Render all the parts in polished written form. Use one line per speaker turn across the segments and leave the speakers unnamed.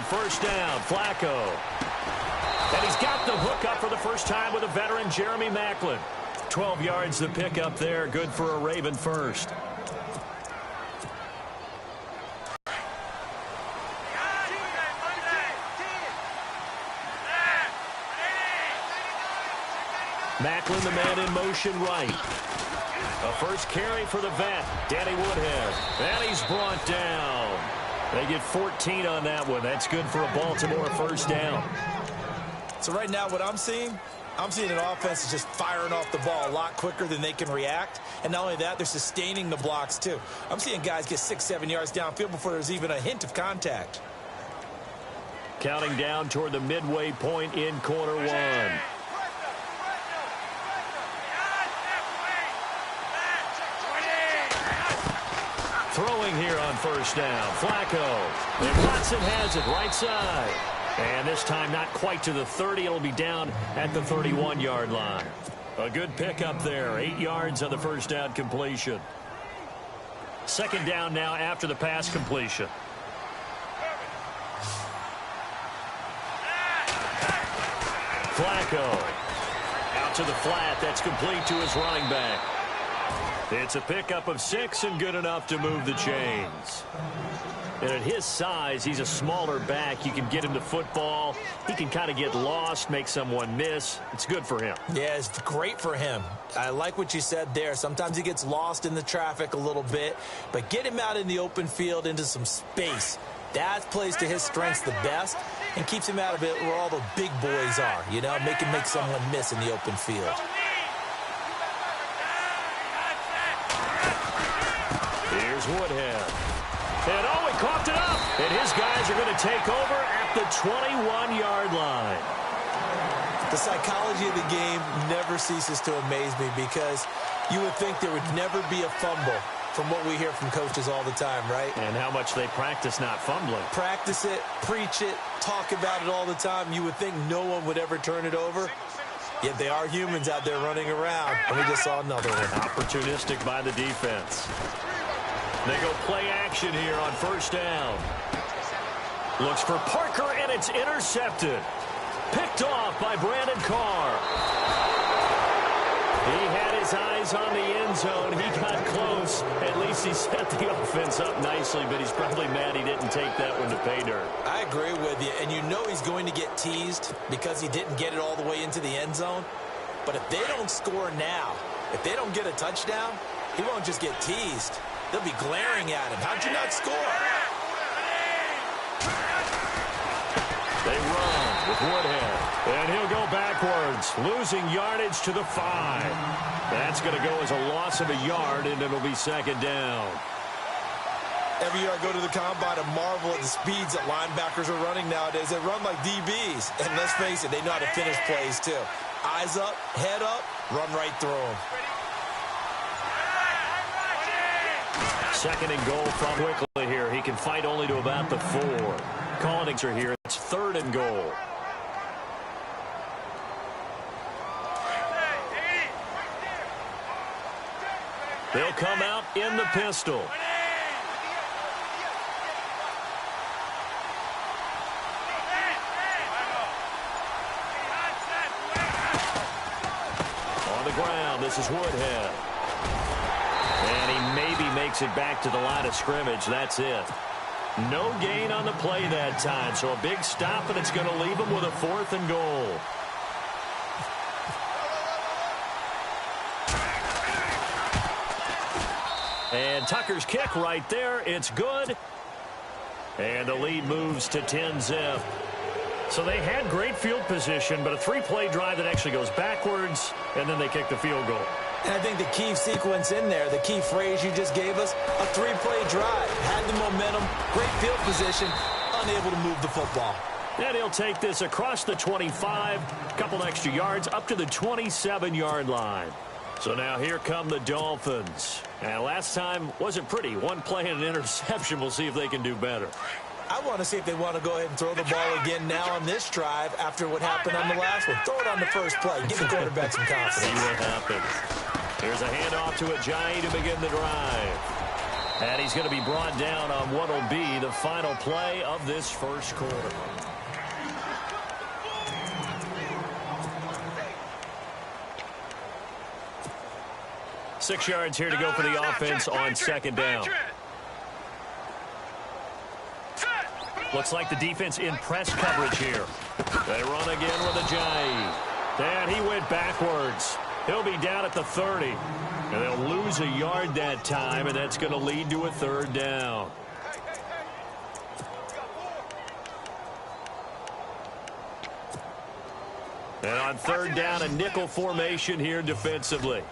first down. Flacco. And he's got the hook up for the first time with a veteran, Jeremy Maclin. 12 yards to pick up there. Good for a Raven first. Maclin, the man in motion right. A first carry for the vet, Danny Woodhead. And he's brought down. They get 14 on that one. That's good for a Baltimore first down.
So right now what I'm seeing an offense is just firing off the ball a lot quicker than they can react. And not only that, they're sustaining the blocks too. I'm seeing guys get 6-7 yards downfield before there's even a hint of contact.
Counting down toward the midway point in quarter one. Throwing here on first down. Flacco. And Watson has it right side. And this time not quite to the 30. It'll be down at the 31-yard line. A good pickup there. 8 yards on the first down completion. Second down now after the pass completion. Flacco. Out to the flat. That's complete to his running back. It's a pickup of 6 and good enough to move the chains. And at his size, he's a smaller back. You can get him the football. He can kind of get lost, make someone miss. It's good for him. Yeah,
it's great for him. I like what you said there. Sometimes he gets lost in the traffic a little bit, but get him out in the open field into some space. That plays to his strengths the best and keeps him out of it where all the big boys are. You know, make someone miss in the open field.
Here's Woodhead. And he coughed it up. And his guys are going to take over at the 21-yard line.
The psychology of the game never ceases to amaze me because you would think there would never be a fumble from what we hear from coaches all the time, right?
And how much they practice not fumbling.
Practice it, preach it, talk about it all the time. You would think no one would ever turn it over. Yet they are humans out there running around. And we just saw another one.
Opportunistic by the defense. They go play action here on first down. Looks for Parker, and it's intercepted. Picked off by Brandon Carr. He had his eyes on the end zone. He got close. At least he set the offense up nicely, but he's probably mad he didn't take that one to pay dirt.
I agree with you, and you know he's going to get teased because he didn't get it all the way into the end zone. But if they don't score now, if they don't get a touchdown, he won't just get teased. They'll be glaring at him. How'd you not score?
They run with Woodhead. And he'll go backwards, losing yardage to the 5. That's going to go as a loss of a yard, and it'll be second down.
Every year I go to the combine and marvel at the speeds that linebackers are running nowadays. They run like DBs. And let's face it, they know how to finish plays too. Eyes up, head up, run right through them.
Second and goal from quickly here. He can fight only to about the 4. Callings are here. It's third and goal. They'll come out in the pistol. On the ground, this is Woodhead. And he maybe makes it back to the line of scrimmage. That's it. No gain on the play that time. So a big stop, and it's going to leave him with a 4th and goal. And Tucker's kick right there. It's good. And the lead moves to 10-zip. So they had great field position, but a 3-play drive that actually goes backwards, and then they kick the field goal.
And I think the key sequence in there, the key phrase you just gave us, a 3-play drive. Had the momentum, great field position, unable to move the football.
And he'll take this across the 25, a couple extra yards, up to the 27-yard line. So now here come the Dolphins. And last time wasn't pretty. One play and an interception. We'll see if they can do better.
I want to see if they want to go ahead and throw the ball again now on this drive after what happened on the last one. Throw it on the first play. Give the quarterback some confidence.
See what happens. Here's a handoff to Ajayi to begin the drive. And he's going to be brought down on what will be the final play of this first quarter. Six yards here to go for the offense on second down. Looks like the defense in press coverage here. They run again with a J. And he went backwards. He'll be down at the 30. And they'll lose a yard that time, and that's going to lead to a third down. And on third down, a nickel formation here defensively.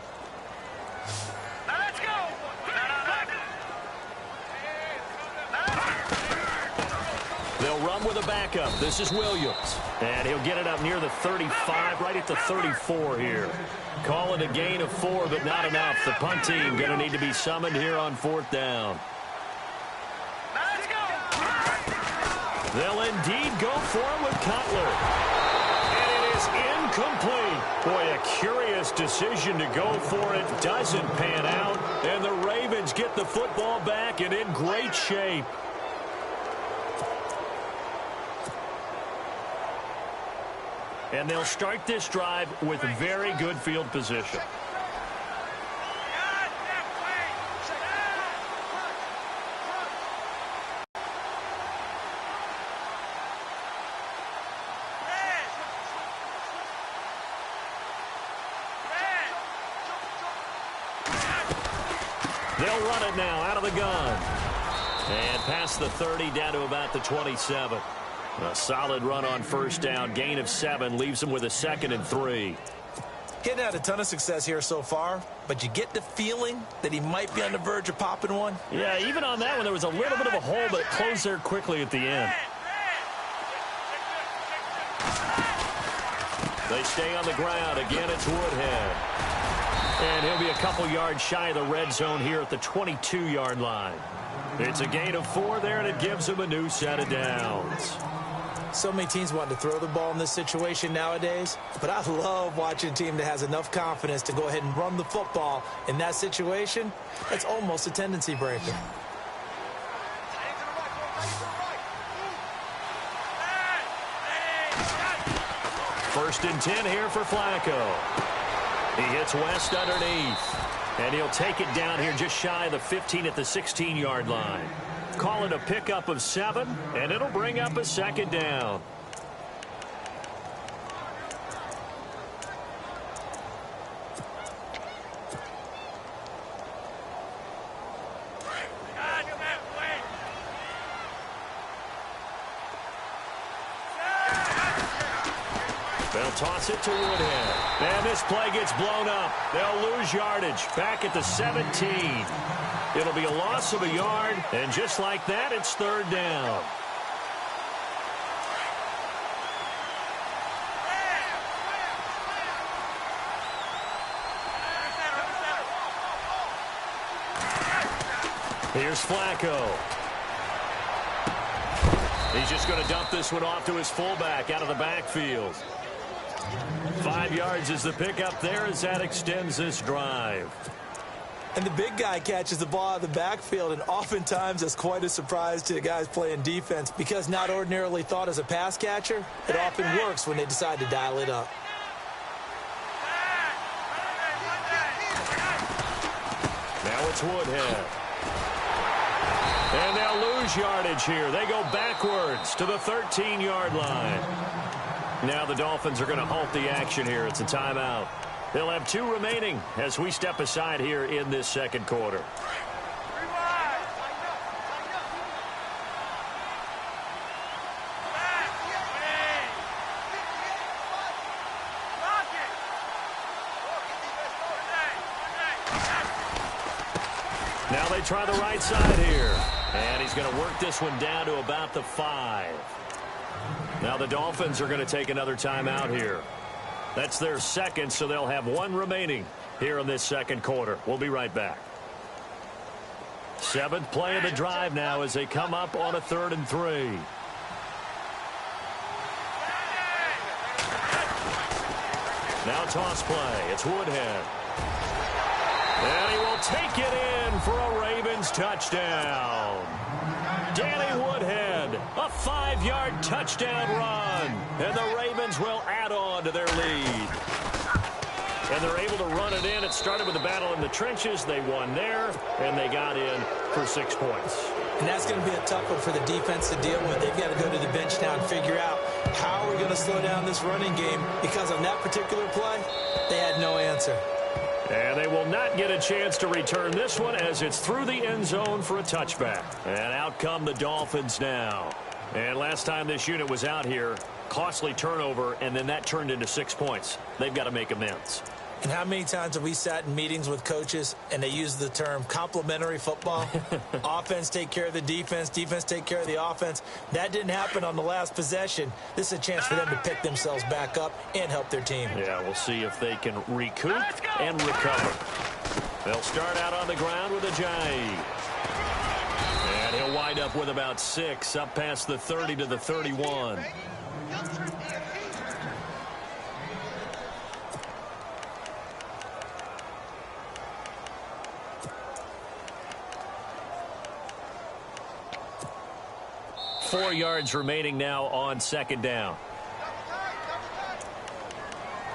They'll run with a backup. This is Williams. And he'll get it up near the 35, right at the 34 here. Call it a gain of 4, but not enough. The punt team going to need to be summoned here on fourth down. They'll indeed go for it with Cutler. And it is incomplete. Boy, a curious decision to go for it. Doesn't pan out. And the Ravens get the football back and in great shape. And they'll start this drive with very good field position. They'll run it now out of the gun. And past the 30 down to about the 27. A solid run on first down. Gain of 7 leaves him with a 2nd and 3.
Getting had a ton of success here so far, but you get the feeling that he might be on the verge of popping one.
Yeah, even on that one, there was a little bit of a hole, but it closed there quickly at the end. They stay on the ground. Again, it's Woodhead. And he'll be a couple yards shy of the red zone here at the 22-yard line. It's a gain of 4 there, and it gives him a new set of downs.
So many teams want to throw the ball in this situation nowadays, but I love watching a team that has enough confidence to go ahead and run the football. In that situation, that's almost a tendency breaker.
First and 10 here for Flacco. He hits West underneath, and he'll take it down here just shy of the 15 at the 16-yard line. Call it a pickup of 7, and it'll bring up a 2nd down. They'll toss it to Woodhead. And this play gets blown up. They'll lose yardage back at the 17. It'll be a loss of a yard, and just like that, it's 3rd down. Here's Flacco. He's just going to dump this one off to his fullback out of the backfield. 5 yards is the pickup there as that extends this drive.
And the big guy catches the ball out of the backfield, and oftentimes that's quite a surprise to the guys playing defense because not ordinarily thought as a pass catcher, it often works when they decide to dial it up.
Now it's Woodhead. And they'll lose yardage here. They go backwards to the 13-yard line. Now the Dolphins are going to halt the action here. It's a timeout. They'll have 2 remaining as we step aside here in this second quarter. Now they try the right side here. And he's going to work this one down to about the 5. Now the Dolphins are going to take another timeout here. That's their 2nd, so they'll have 1 remaining here in this second quarter. We'll be right back. 7th play of the drive now as they come up on a 3rd and 3. Now toss play. It's Woodhead. And he will take it in for a Ravens touchdown. Danny Woodhead, a 5-yard touchdown run. And the Ravens will add on to their lead. And they're able to run it in. It started with a battle in the trenches. They won there, and they got in for 6 points.
And that's going to be a tough one for the defense to deal with. They've got to go to the bench now and figure out how we're going to slow down this running game, because on that particular play, they had no answer.
And they will not get a chance to return this one as it's through the end zone for a touchback. And out come the Dolphins now. And last time this unit was out here, costly turnover, and then that turned into 6 points. They've got to make amends.
And how many times have we sat in meetings with coaches and they use the term complementary football? Offense take care of the defense, defense take care of the offense. That didn't happen on the last possession. This is a chance for them to pick themselves back up and help their team.
Yeah, we'll see if they can recoup and recover. They'll start out on the ground with a Ajayi. And he'll wind up with about 6, up past the 30 to the 31. Four yards remaining now on second down.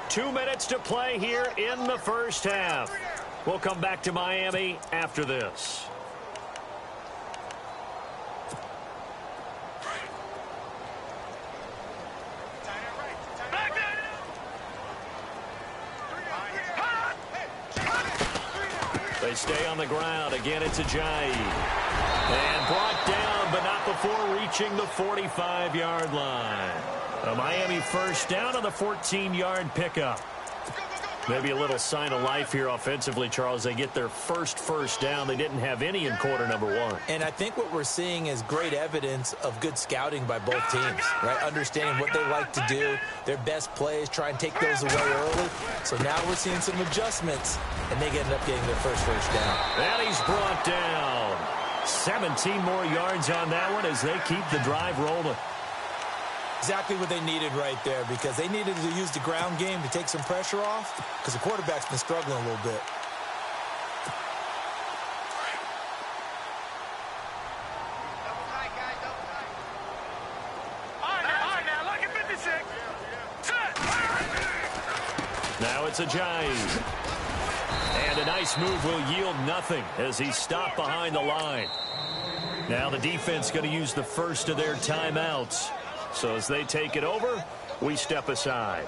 2 minutes to play here in the first half. We'll come back to Miami after this. They stay on the ground. Again, it's Ajayi. And brought down, but not before reaching the 45-yard line. A Miami first down on the 14-yard pickup. Maybe a little sign of life here offensively, Charles. They get their first down. They didn't have any in quarter number 1.
And I think what we're seeing is great evidence of good scouting by both teams, right? Understanding what they like to do, their best plays, try and take those away early. So now we're seeing some adjustments, and they end up getting their first down.
And he's brought down. 17 more yards on that one as they keep the drive rolling.
Exactly what they needed right there, because they needed to use the ground game to take some pressure off, because the quarterback's been struggling a little bit.
Now it's Ajayi. And a nice move will yield nothing as he's stopped behind the line. Now the defense going to use the first of their timeouts. So as they take it over, we step aside.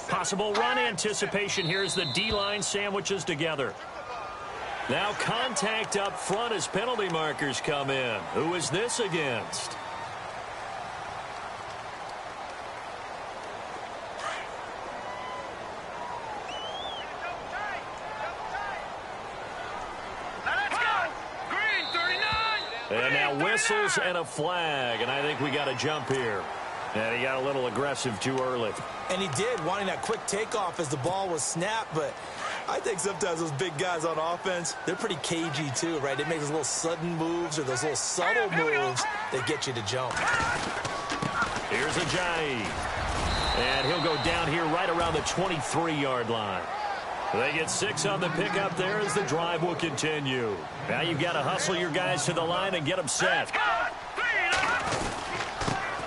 Possible run anticipation here as the D-line sandwiches together. Now contact up front as penalty markers come in. Who is this against? And now whistles and a flag, and I think we got a jump here. And he got a little aggressive too early.
And he did, wanting that quick takeoff as the ball was snapped, but I think sometimes those big guys on offense, they're pretty cagey too, right? They make those little sudden moves or those little subtle moves that get you to jump.
Here's Ajayi. And he'll go down here right around the 23-yard line. They get 6 on the pickup there as the drive will continue. Now you've got to hustle your guys to the line and get them set.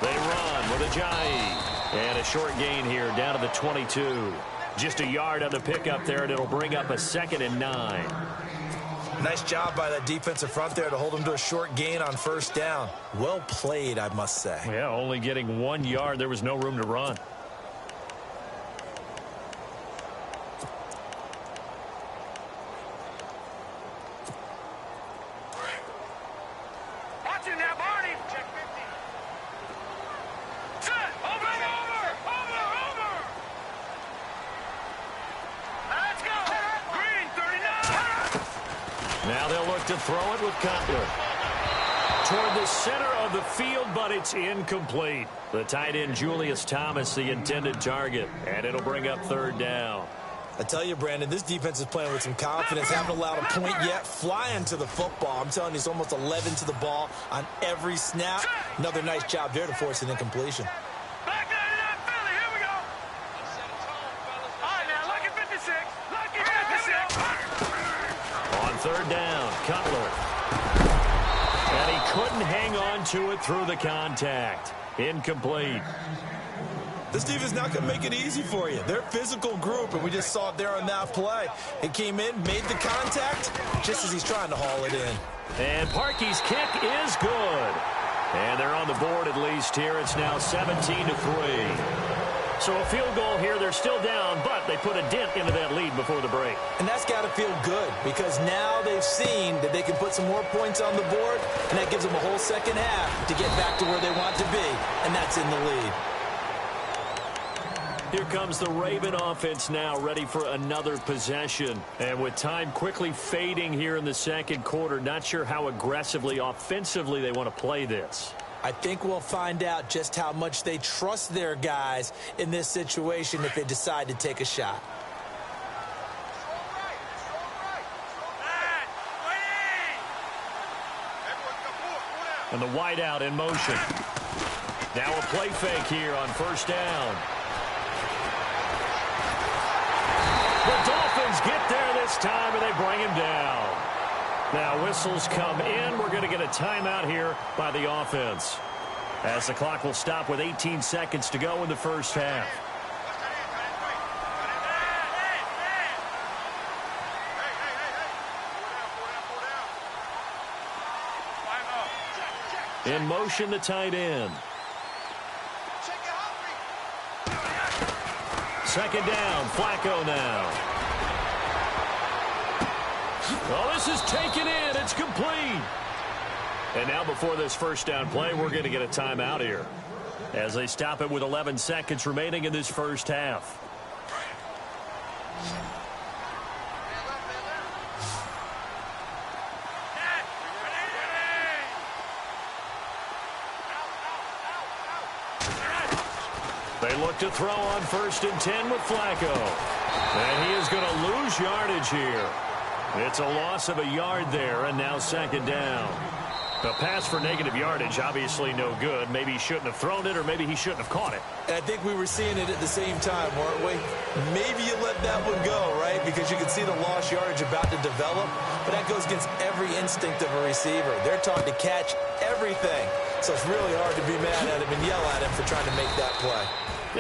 They run with Ajayi. And a short gain here down to the 22. Just a yard on the pickup there, and it'll bring up a 2nd and 9.
Nice job by that defensive front there to hold them to a short gain on first down. Well played, I must say.
Yeah, only getting 1 yard. There was no room to run. Now they'll look to throw it with Cutler. Toward the center of the field, but it's incomplete. The tight end, Julius Thomas, the intended target, and it'll bring up 3rd down.
I tell you, Brandon, this defense is playing with some confidence. Haven't allowed a point yet. Flying to the football. I'm telling you, it's almost 11 to the ball on every snap. Another nice job there to force an incompletion.
Back 99 Philly, here we go. All right, now, lucky 56. Lucky 56.
On third down, Cutler. And he couldn't hang on to it through the contact. Incomplete.
This defense not going to make it easy for you. They're a physical group, and we just saw it there on that play. It came in, made the contact, just as he's trying to haul it in.
And Parkey's kick is good. And they're on the board at least here. It's now 17-3. So a field goal here. They're still down, but they put a dent into that lead before the break.
And that's got to feel good because now they've seen that they can put some more points on the board, and that gives them a whole second half to get back to where they want to be, and that's in the lead.
Here comes the Raven offense now, ready for another possession. And with time quickly fading here in the second quarter, not sure how aggressively, offensively they want to play this.
I think we'll find out just how much they trust their guys in this situation if they decide to take a shot.
And the wideout in motion. Now a play fake here on first down. The Dolphins get there this time, and they bring him down. Now whistles come in. We're going to get a timeout here by the offense, as the clock will stop with 18 seconds to go in the first half. In motion, the tight end. Second down, Flacco now. Oh, this is taken in. It's complete. And now before this first down play, we're going to get a timeout here, as they stop it with 11 seconds remaining in this first half. They look to throw on 1st and 10 with Flacco. And he is going to lose yardage here. It's a loss of a yard there, and now second down. The pass for negative yardage, obviously no good. Maybe he shouldn't have thrown it, or maybe he shouldn't have caught it.
And I think we were seeing it at the same time, weren't we? Maybe you let that one go, right? Because you can see the lost yardage about to develop. But that goes against every instinct of a receiver. They're taught to catch everything. So it's really hard to be mad at him and yell at him for trying to make that play.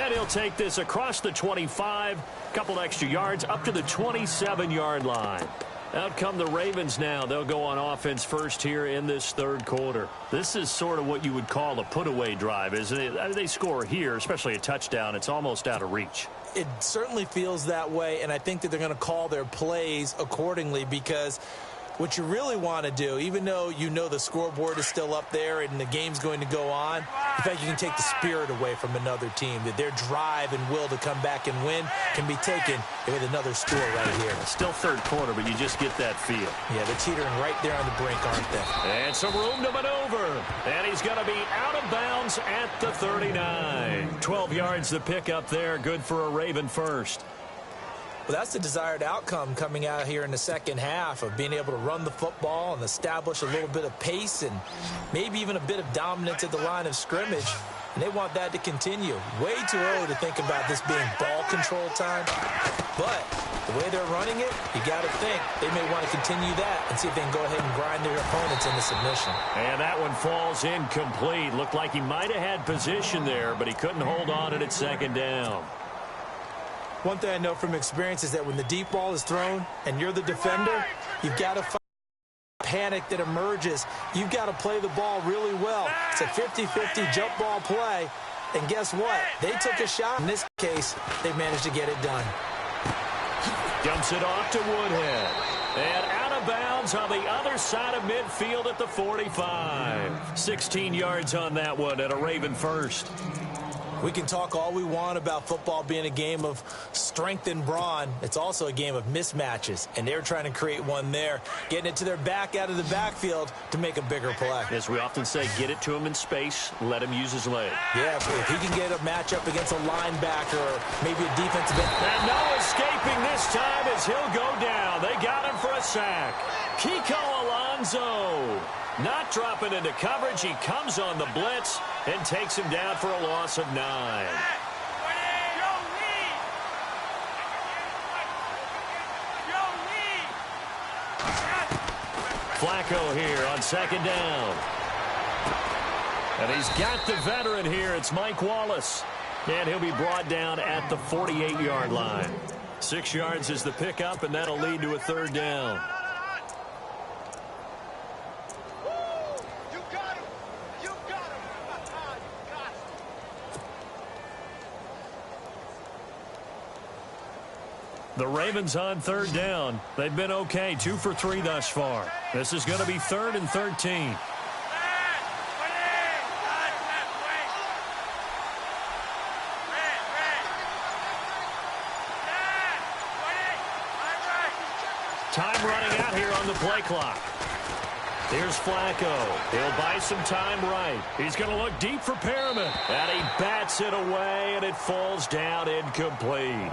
And he'll take this across the 25, couple extra yards, up to the 27-yard line. Out come the Ravens now. They'll go on offense first here in this third quarter. This is sort of what you would call a put-away drive, isn't it? They score here, especially a touchdown. It's almost out of reach.
It certainly feels that way, and I think that they're going to call their plays accordingly, because what you really want to do, even though you know the scoreboard is still up there and the game's going to go on, in fact, you can take the spirit away from another team. That their drive and will to come back and win can be taken with another score right here.
It's still third quarter, but you just get that feel.
Yeah, they're teetering right there on the brink, aren't they?
And some room to maneuver. And he's going to be out of bounds at the 39. 12 yards to pick up there. Good for a Raven first.
Well, that's the desired outcome coming out here in the second half, of being able to run the football and establish a little bit of pace and maybe even a bit of dominance at the line of scrimmage. And they want that to continue. Way too early to think about this being ball control time. But the way they're running it, you got to think they may want to continue that and see if they can go ahead and grind their opponents into submission.
And that one falls incomplete. Looked like he might have had position there, but he couldn't hold on at second down.
One thing I know from experience is that when the deep ball is thrown and you're the defender, you've got to fight panic that emerges. You've got to play the ball really well. It's a 50-50 jump ball play. And guess what? They took a shot. In this case, they managed to get it done.
Dumps it off to Woodhead. And out of bounds on the other side of midfield at the 45. 16 yards on that one, and a Raven first.
We can talk all we want about football being a game of strength and brawn. It's also a game of mismatches, and they're trying to create one there, getting it to their back out of the backfield to make a bigger play.
As we often say, get it to him in space, let him use his leg.
Yeah, if he can get a matchup against a linebacker or maybe a defensive end.
And no escaping this time as he'll go down. They got him for a sack. Kiko Alonso not dropping into coverage. He comes on the blitz and takes him down for a loss of 9. Flacco here on second down. And he's got the veteran here. It's Mike Wallace. And he'll be brought down at the 48-yard line. 6 yards is the pickup, and that'll lead to a third down. The Ravens on third down. They've been okay, 2 for 3 thus far. This is going to be 3rd and 13. Time running out here on the play clock. Here's Flacco. He'll buy some time right. He's going to look deep for Perriman. And he bats it away, and it falls down incomplete.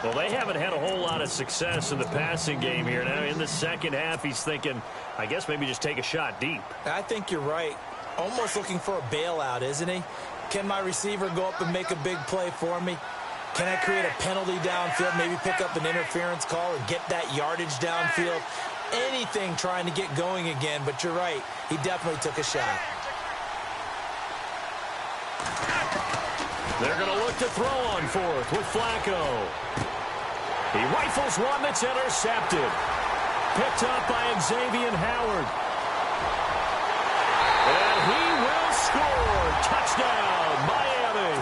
Well, they haven't had a whole lot of success in the passing game here. Now, in the second half, he's thinking, I guess maybe just take a shot deep.
I think you're right. Almost looking for a bailout, isn't he? Can my receiver go up and make a big play for me? Can I create a penalty downfield, maybe pick up an interference call and get that yardage downfield? Anything trying to get going again, but you're right. He definitely took a shot.
They're going to look to throw on 4th with Flacco. He rifles one that's intercepted. Picked up by Xavier Howard. And he will score. Touchdown, Miami.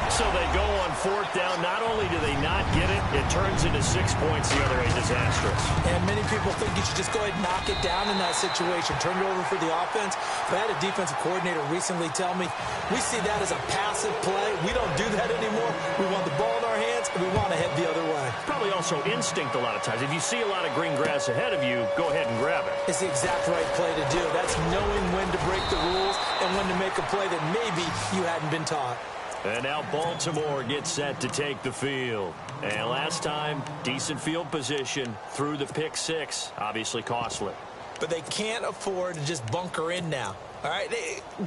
So they go on 4th down. Not only do they not get it, it turns into 6 points the other way. Disastrous.
And many people think you should just go ahead and knock it down in that situation. Turn it over for the offense. But I had a defensive coordinator recently tell me, we see that as a passive play. We don't do that anymore. We want the ball in our hands, and we want to head the other way.
Probably also instinct a lot of times. If you see a lot of green grass ahead of you, go ahead and grab it.
It's the exact right play to do. That's knowing when to break the rules and when to make a play that maybe you hadn't been taught.
And now Baltimore gets set to take the field. And last time, decent field position through the pick 6. Obviously costly.
But they can't afford to just bunker in now. All right,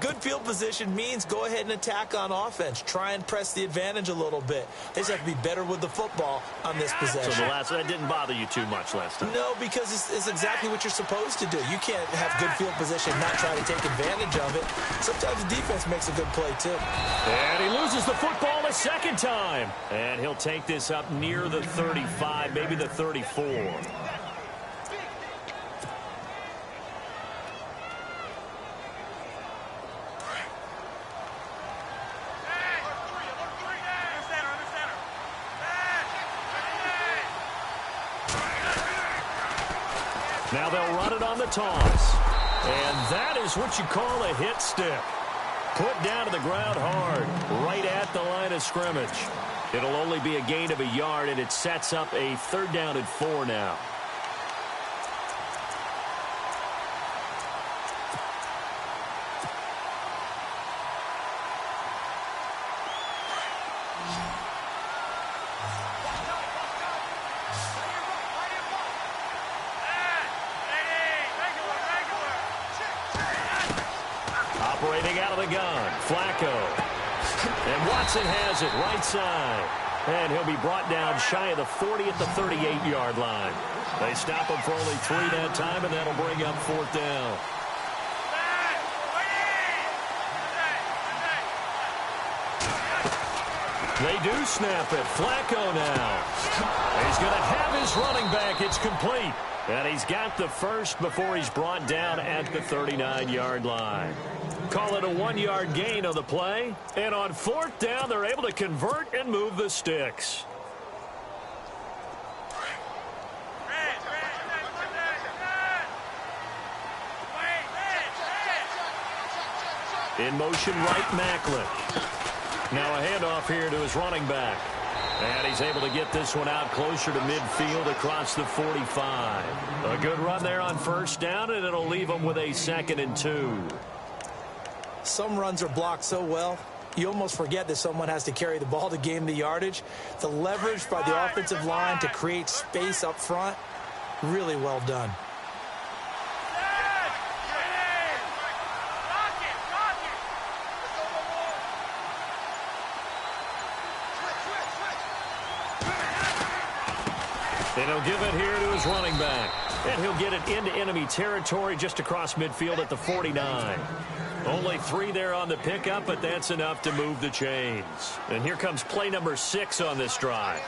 good field position means go ahead and attack on offense. Try and press the advantage a little bit. They just have to be better with the football on this possession.
So that didn't bother you too much last time?
No, because it's exactly what you're supposed to do. You can't have good field position and not try to take advantage of it. Sometimes the defense makes a good play, too.
And he loses the football a second time. And he'll take this up near the 35, maybe the 34. Now they'll run it on the toss. And that is what you call a hit stick. Put down to the ground hard, right at the line of scrimmage. It'll only be a gain of a yard, and it sets up a 3rd down and 4 now. Operating out of the gun, Flacco. And Watson has it right side. And he'll be brought down shy of the 40 at the 38-yard line. They stop him for only 3 that time, and that'll bring up 4th down. They do snap it. Flacco now. He's going to have his running back. It's complete. And he's got the first before he's brought down at the 39-yard line. Call it a 1-yard gain on the play. And on 4th down, they're able to convert and move the sticks. In motion right, Macklin. Now a handoff here to his running back. And he's able to get this one out closer to midfield across the 45. A good run there on first down, and it'll leave him with a 2nd and 2.
Some runs are blocked so well, you almost forget that someone has to carry the ball to gain the yardage. The leverage by the offensive line to create space up front, really well done.
And he'll give it here to his running back. And he'll get it into enemy territory just across midfield at the 49. Only 3 there on the pickup, but that's enough to move the chains. And here comes play number 6 on this drive.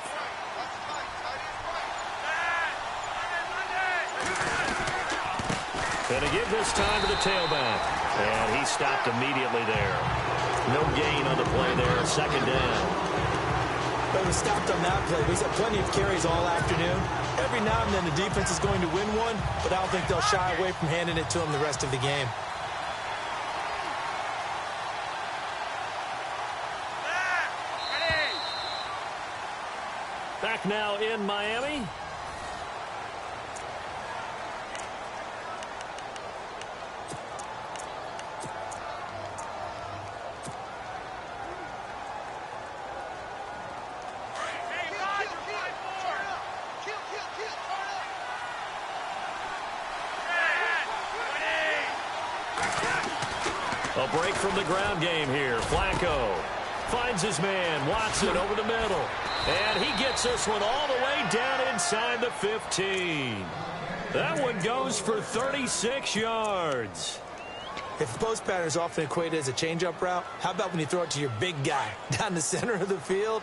And to give this time to the tailback. And he stopped immediately there. No gain on the play there, 2nd down.
But he was stopped on that play. He's had plenty of carries all afternoon. Every now and then the defense is going to win one, but I don't think they'll shy away from handing it to him the rest of the game.
Back now in Miami. A break from the ground game here. Flacco finds his man. Watson over the middle. And he gets this one all the way down inside the 15. That one goes for 36 yards.
If the post pattern is often equated as a change-up route, how about when you throw it to your big guy down the center of the field?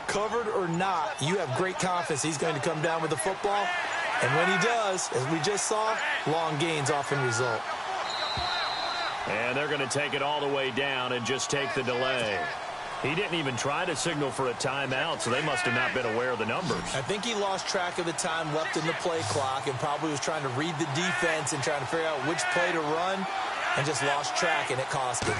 Covered or not, you have great confidence he's going to come down with the football. And when he does, as we just saw, long gains often result.
And they're going to take it all the way down and just take the delay. He didn't even try to signal for a timeout, so they must have not been aware of the numbers.
I think he lost track of the time left in the play clock and probably was trying to read the defense and trying to figure out which play to run and just lost track, and it cost him.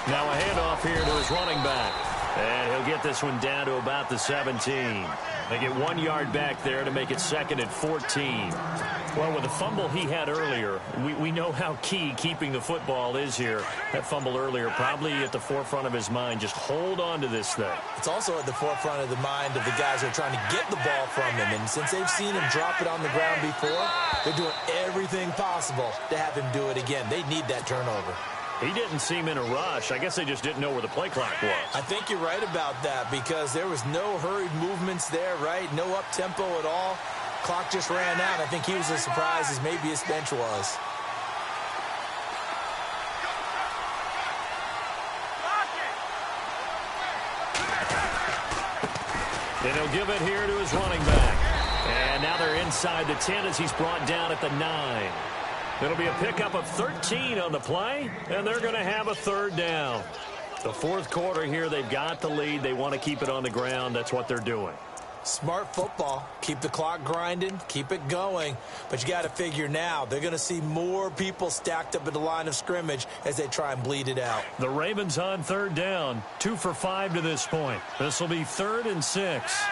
Now a handoff here to his running back. And he'll get this one down to about the 17. They get 1 yard back there to make it 2nd and 14. Well, with the fumble he had earlier, we know how key keeping the football is here. That fumble earlier probably at the forefront of his mind. Just hold on to this thing.
It's also at the forefront of the mind of the guys who are trying to get the ball from him. And since they've seen him drop it on the ground before, they're doing everything possible to have him do it again. They need that turnover.
He didn't seem in a rush. I guess they just didn't know where the play clock was.
I think you're right about that because there was no hurried movements there, right? No up-tempo at all. Clock just ran out. I think he was as surprised as maybe his bench was.
And he'll give it here to his running back. And now they're inside the 10 as he's brought down at the 9. It'll be a pickup of 13 on the play, and they're going to have a 3rd down. The 4th quarter here, they've got the lead. They want to keep it on the ground. That's what they're doing.
Smart football. Keep the clock grinding. Keep it going. But you got to figure now, they're going to see more people stacked up at the line of scrimmage as they try and bleed it out.
The Ravens on 3rd down. 2 for 5 to this point. This will be 3rd and 6.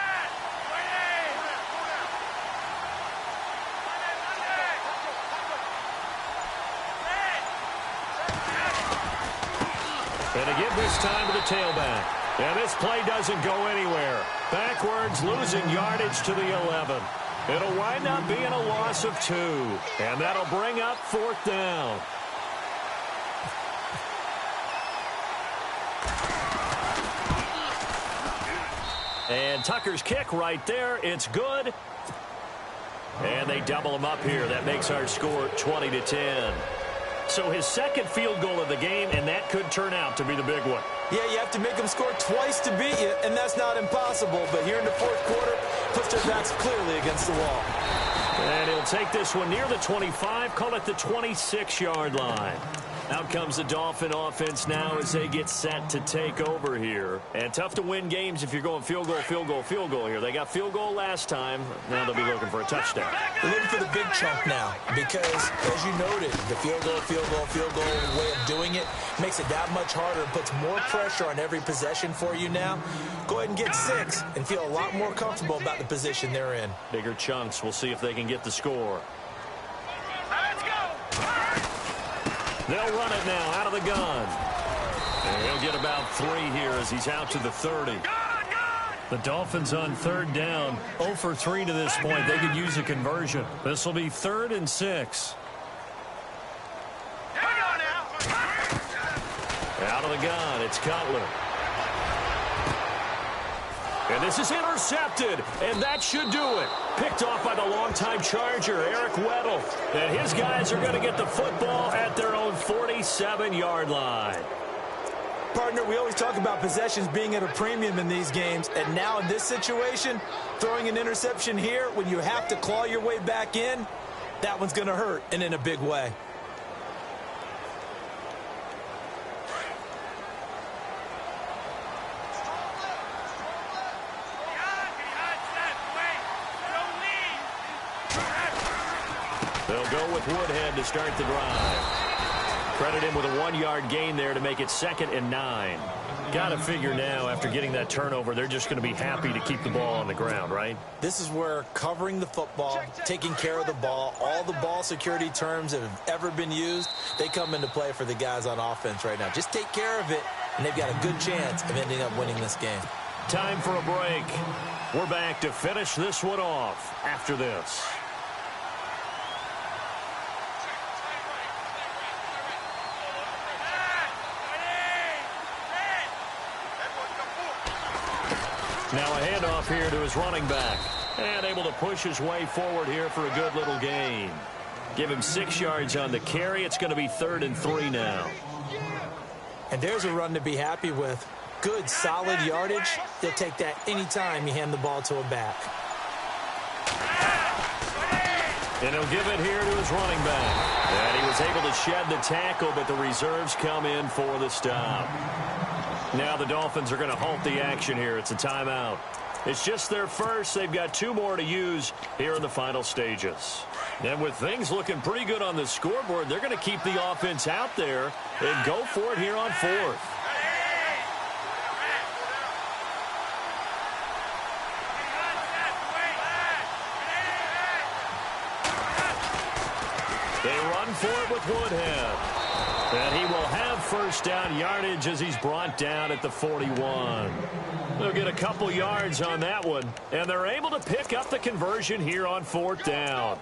And to give this time to the tailback. And this play doesn't go anywhere. Backwards, losing yardage to the 11. It'll wind up being a loss of 2. And that'll bring up 4th down. And Tucker's kick right there. It's good. And they double him up here. That makes our score 20-10. So his 2nd field goal of the game, and that could turn out to be the big one.
Yeah, you have to make them score twice to beat you, and that's not impossible. But here in the 4th quarter, puts their backs clearly against the wall.
And he'll take this one near the 25, call it the 26-yard line. Out comes the Dolphin offense now as they get set to take over here. And tough to win games if you're going field goal, field goal, field goal here. They got field goal last time. Now they'll be looking for a touchdown.
They're looking for the big chunk now because, as you noted, the field goal, field goal, field goal way of doing it makes it that much harder and puts more pressure on every possession for you now. Go ahead and get 6 and feel a lot more comfortable about the position they're in.
Bigger chunks. We'll see if they can get the score.
Let's go.
They'll run it now out of the gun. And he'll get about 3 here as he's out to the 30. The Dolphins on 3rd down, 0 for 3 to this point. They could use a conversion. This will be 3rd and 6.
Here we go now.
Out of the gun, it's Cutler. And this is intercepted, and that should do it. Picked off by the longtime Charger, Eric Weddle. And his guys are going to get the football at their own 47-yard line.
Partner, we always talk about possessions being at a premium in these games, and now in this situation, throwing an interception here when you have to claw your way back in, that one's going to hurt, and in a big way.
They'll go with Woodhead to start the drive. Credit him with a 1-yard gain there to make it 2nd and 9. Got to figure now, after getting that turnover, they're just going to be happy to keep the ball on the ground, right?
This is where covering the football, taking care of the ball, all the ball security terms that have ever been used, they come into play for the guys on offense right now. Just take care of it, and they've got a good chance of ending up winning this game.
Time for a break. We're back to finish this one off after this. Now a handoff here to his running back. And able to push his way forward here for a good little gain. Give him 6 yards on the carry. It's going to be 3rd and 3 now.
And there's a run to be happy with. Good, solid yardage. They'll take that anytime you hand the ball to him back.
And he'll give it here to his running back. And he was able to shed the tackle, but the reserves come in for the stop. Now the Dolphins are going to halt the action here. It's a timeout. It's just their first. They've got 2 more to use here in the final stages. And with things looking pretty good on the scoreboard, they're going to keep the offense out there and go for it here on 4th. They run for it with Woodhead. And he will have 1st down yardage as he's brought down at the 41. They'll get a couple yards on that one, and they're able to pick up the conversion here on 4th down.